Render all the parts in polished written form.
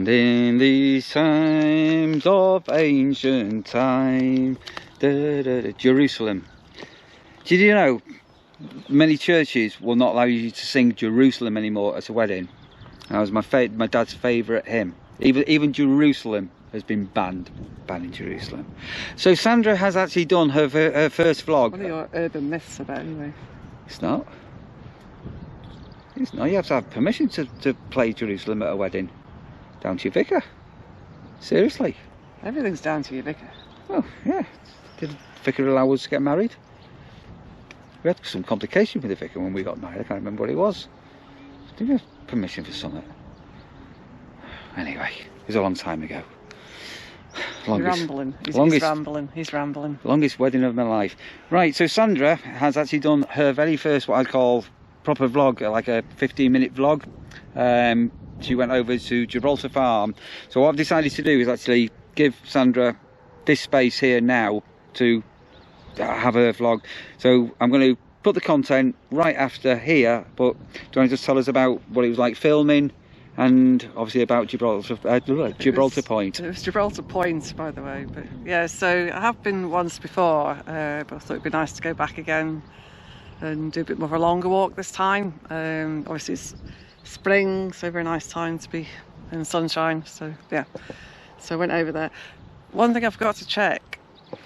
And in these times of ancient time, Jerusalem. Did you know many churches will not allow you to sing Jerusalem anymore at a wedding? That was my dad's favourite hymn. Even Jerusalem has been banned. Banning Jerusalem. So Sandra has actually done her first vlog. What are your urban myths about anyway? It's not. It's not. You have to have permission to play Jerusalem at a wedding. Down to your vicar. Seriously. Everything's down to your vicar. Oh, yeah. Did the vicar allow us to get married? We had some complication with the vicar when we got married. I can't remember what it was. Did we have permission for something? Anyway, it was a long time ago. He's rambling. He's rambling. Longest wedding of my life. Right, so Sandra has actually done her very first, what I'd call, proper vlog, like a 15-minute vlog. She went over to Gibraltar Farm. So what I've decided to do is actually give Sandra this space here now to have her vlog. So I'm going to put the content right after here, but do you want to just tell us about what it was like filming, and obviously about Gibraltar Point? It was Gibraltar Point, by the way. But yeah, so I have been once before, but I thought it'd be nice to go back again and do a bit more of a longer walk this time. Obviously it's spring, so very nice time to be in the sunshine. So yeah, so I went over there. One thing I forgot to check,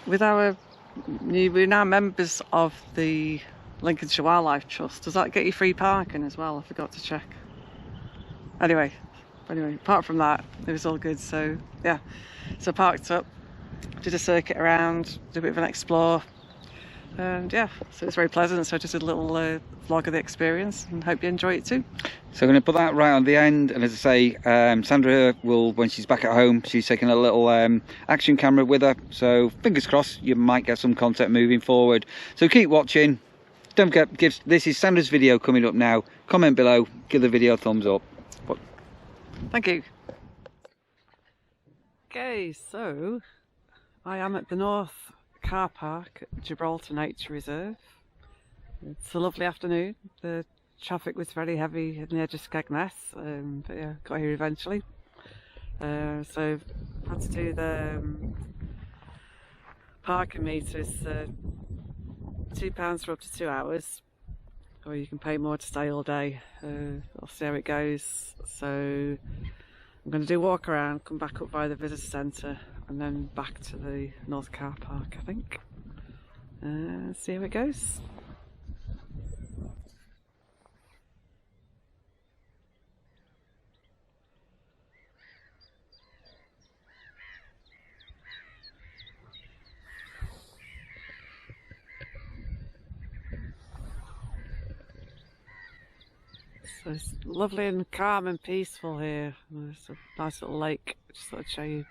we're now members of the Lincolnshire Wildlife Trust. Does that get you free parking as well? I forgot to check. Anyway, apart from that, it was all good. So yeah, so parked up, did a circuit around, did a bit of an explore, and yeah, so it's very pleasant. So I just did a little vlog of the experience, and hope you enjoy it too. So I'm going to put that right on the end, and as I say, Sandra will, when she's back at home, she's taking a little action camera with her, so fingers crossed you might get some content moving forward. So keep watching. Don't forget, this is Sandra's video coming up now. Comment below, give the video a thumbs up. Thank you. Okay, so I am at the North Car Park at Gibraltar Nature Reserve. It's a lovely afternoon. The traffic was very heavy at the edge of Skegness, but yeah, got here eventually. So had to do the parking meter. It's £2 for up to 2 hours, or you can pay more to stay all day. I'll see how it goes. So I'm going to do a walk around, come back up by the visitor centre, and then back to the North Car Park, I think. See how it goes. So it's lovely and calm and peaceful here. There's a nice little lake, just thought I'd show you.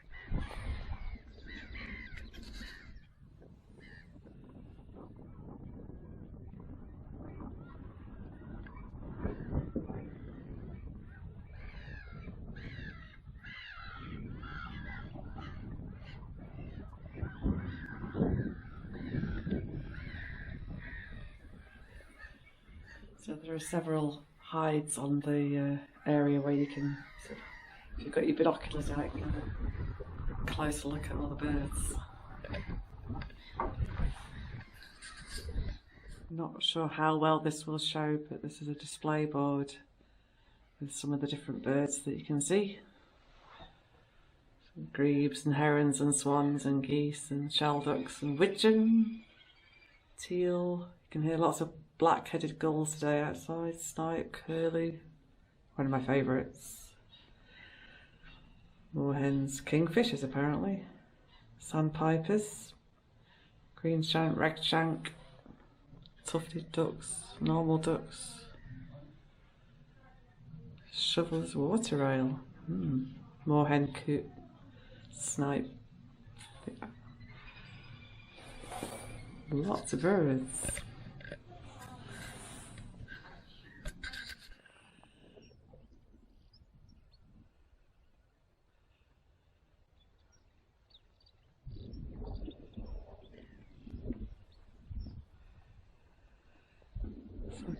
So there are several hides on the area where you can, if you've got your binoculars out, you can have a closer look at all the birds. Not sure how well this will show, but this is a display board with some of the different birds that you can see. Some grebes and herons and swans and geese and shelducks and widgeon, teal. You can hear lots of black-headed gulls today outside, snipe, curlew, one of my favourites. Moorhens, kingfishers apparently, sandpipers, greenshank, redshank, tufted ducks, normal ducks, shovel's water rail, moorhen coot, snipe. Lots of birds.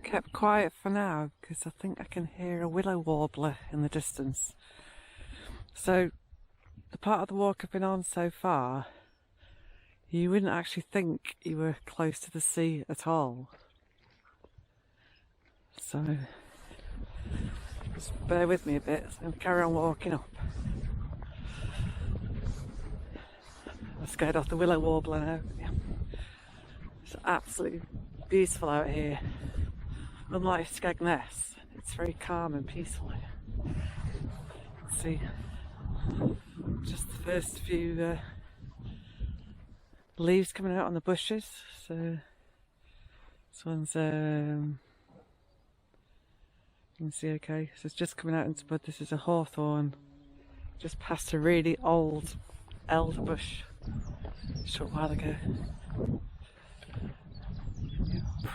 Kept quiet for now because I think I can hear a willow warbler in the distance. So the part of the walk I've been on so far, you wouldn't actually think you were close to the sea at all. So just bear with me a bit and carry on walking up. I'm scared off the willow warbler now. It's absolutely beautiful out here. Unlike Skegness, it's very calm and peaceful here. See, just the first few leaves coming out on the bushes. So this one's you can see okay. So it's just coming out into bud. This is a hawthorn. Just past a really old elder bush a short while ago.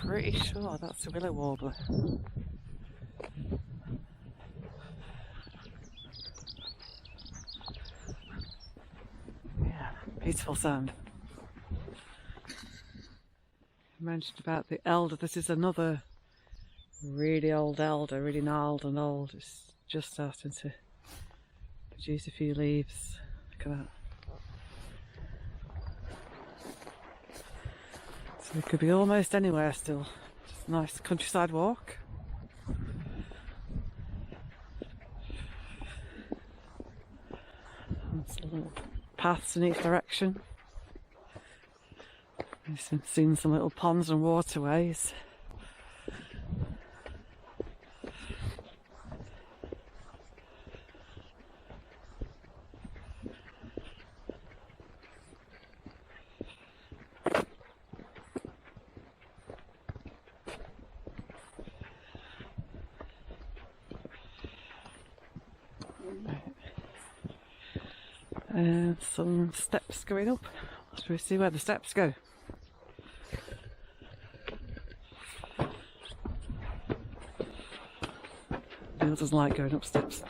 Pretty sure that's a willow warbler. Yeah, beautiful sound. I mentioned about the elder. This is another really old elder, really gnarled and old. It's just starting to produce a few leaves. Look at that. So it could be almost anywhere still. Just a nice countryside walk. There's little paths in each direction. I've seen some little ponds and waterways. And some steps going up. Shall we see where the steps go? Neil doesn't like going up steps.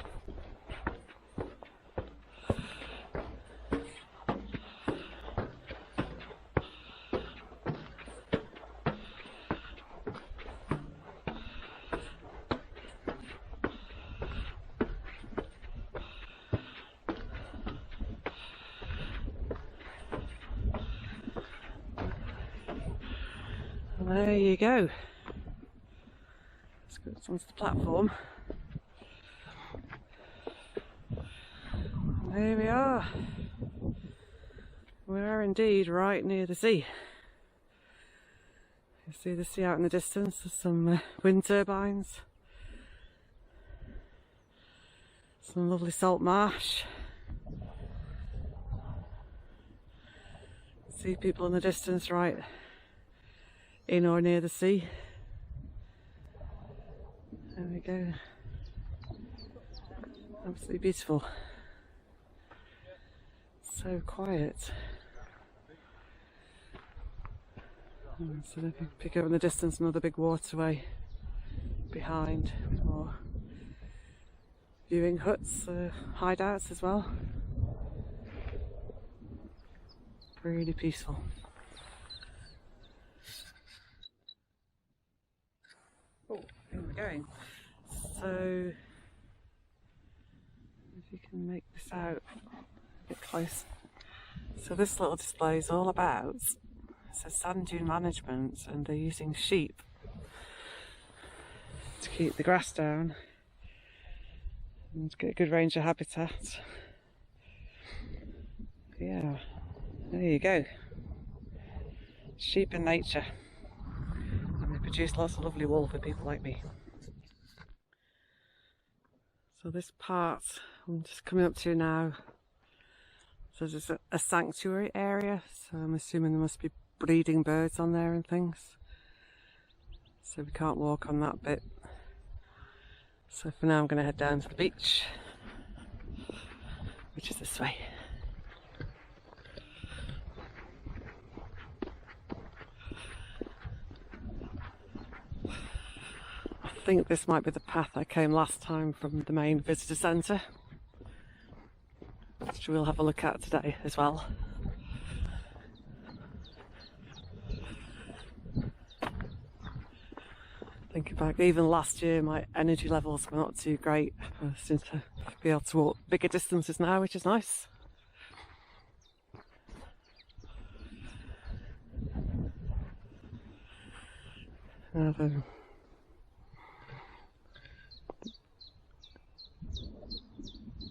There you go. Let's go onto the platform. There we are. We are indeed right near the sea. You see the sea out in the distance. There's some wind turbines. Some lovely salt marsh. See people in the distance right in or near the sea. There we go. Absolutely beautiful. So quiet. And so if you pick up in the distance another big waterway behind with more viewing huts, hideouts as well. Really peaceful. Oh, here we're going. So, if you can make this out a bit close. So this little display is all about, it says sand dune management, and they're using sheep to keep the grass down and get a good range of habitat. Yeah, there you go. Sheep in nature. And they produce lots of lovely wool for people like me. So this part I'm just coming up to now. So there's a sanctuary area, so I'm assuming there must be breeding birds on there and things. So we can't walk on that bit. So for now I'm going to head down to the beach, which is this way. I think this might be the path I came last time from the main visitor centre, which we'll have a look at today as well. Thinking back, even last year my energy levels were not too great. I seem to be able to walk bigger distances now, which is nice.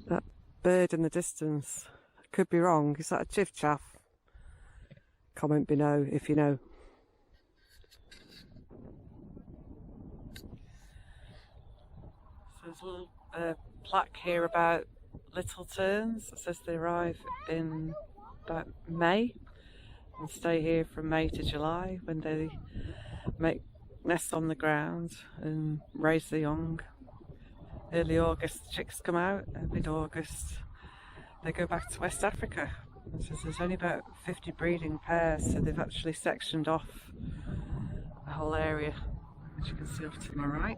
That bird in the distance, I could be wrong, is that a chiff-chaff? Comment below if you know. So there's a little plaque here about little terns. It says they arrive in about May and stay here from May to July, when they make nests on the ground and raise the young. Early August the chicks come out, and mid-August they go back to West Africa. It says there's only about 50 breeding pairs, so they've actually sectioned off the whole area, which you can see off to my right,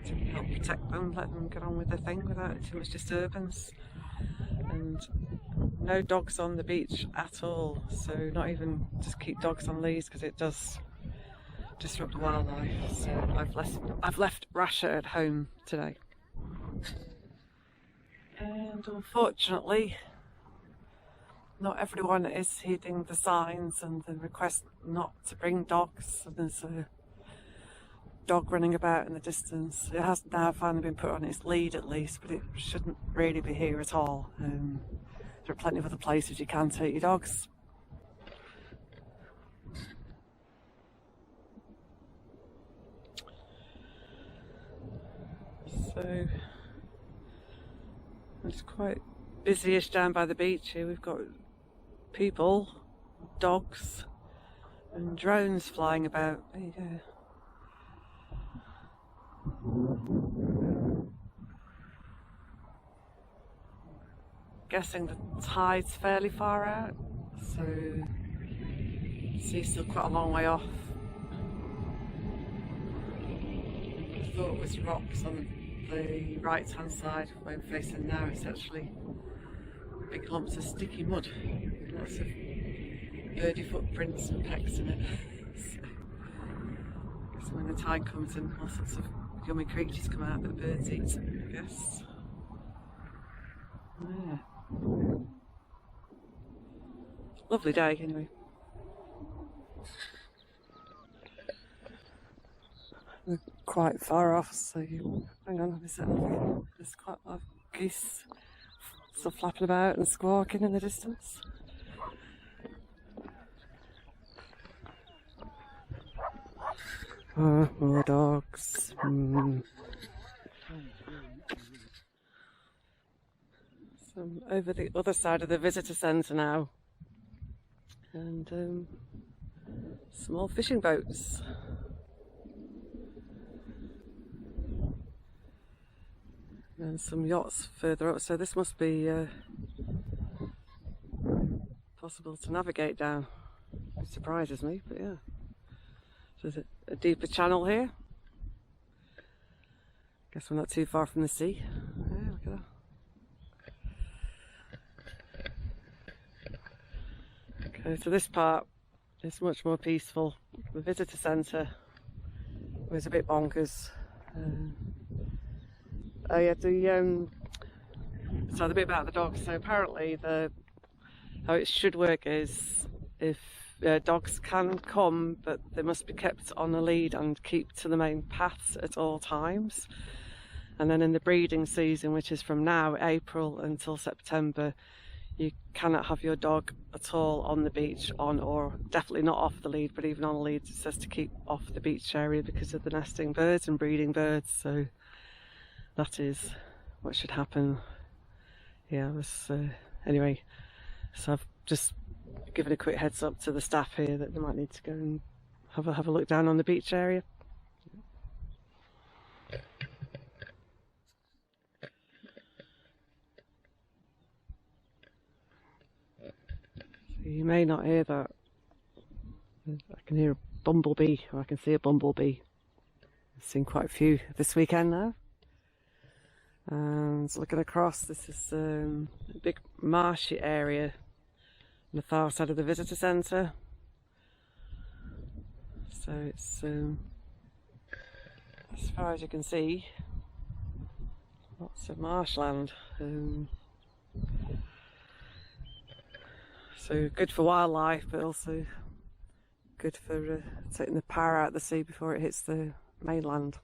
to help protect them, let them get on with their thing without too much disturbance. And no dogs on the beach at all, so not even just keep dogs on leads, because it does disrupt the wildlife. So I've left Rasher at home today. And unfortunately, not everyone is heeding the signs and the request not to bring dogs. And there's a dog running about in the distance. It has now finally been put on its lead at least, but it shouldn't really be here at all. There are plenty of other places you can take your dogs. So it's quite busyish down by the beach here. We've got people, dogs, and drones flying about. There you go. Guessing the tide's fairly far out, so you see still quite a long way off. I thought it was rocks on the right hand side where I'm facing now. It's actually big lumps of sticky mud with lots of birdie footprints and pecks in it. So when the tide comes in, all sorts of yummy creatures come out that birds eat, I guess. Yeah. Lovely day anyway. We're quite far off, so hang on, there's quite a lot of geese still flapping about and squawking in the distance. More dogs. So I'm over the other side of the visitor centre now, and small fishing boats. And some yachts further up, so this must be possible to navigate down. It surprises me, but yeah. So there's a deeper channel here. Guess we're not too far from the sea. Yeah, look at that. Okay, so this part is much more peaceful. The visitor centre was a bit bonkers. Oh yeah, the bit about the dogs. So apparently how it should work is if dogs can come, but they must be kept on a lead and keep to the main paths at all times. And then in the breeding season, which is from now, April, until September, you cannot have your dog at all on the beach, on or definitely not off the lead, but even on the lead it says to keep off the beach area because of the nesting birds and breeding birds. So that is what should happen. Yeah, anyway, so I've just given a quick heads up to the staff here that they might need to go and have a look down on the beach area. So you may not hear that. I can hear a bumblebee, or I can see a bumblebee. I've seen quite a few this weekend now. And looking across, this is a big marshy area on the far side of the visitor centre. So it's as far as you can see. Lots of marshland. So good for wildlife, but also good for taking the power out of the sea before it hits the mainland.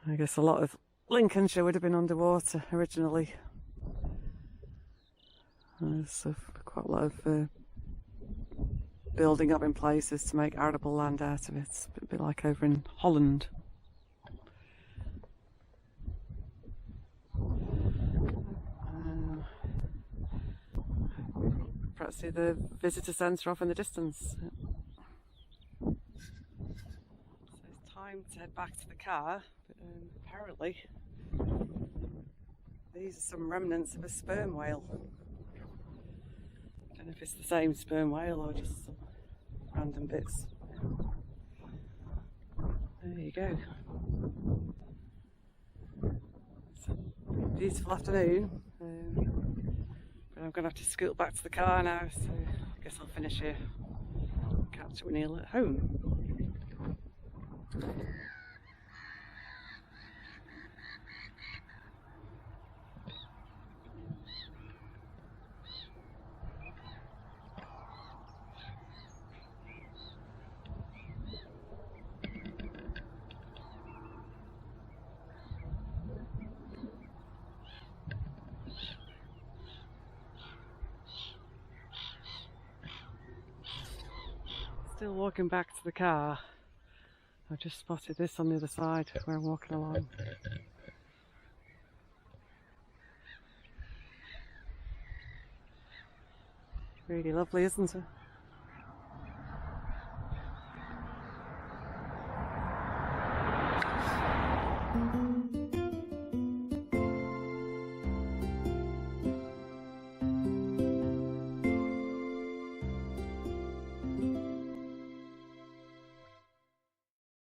I guess a lot of Lincolnshire would have been underwater originally. There's quite a lot of building up in places to make arable land out of it. It's a bit like over in Holland. Perhaps see the visitor centre off in the distance. So it's time to head back to the car, but apparently these are some remnants of a sperm whale. I don't know if it's the same sperm whale or just some random bits. There you go. It's a beautiful afternoon. But I'm going to have to scoot back to the car now, so I guess I'll finish here. Catch up with Neil at home. Still walking back to the car. I've just spotted this on the other side where I'm walking along. Really lovely, isn't it?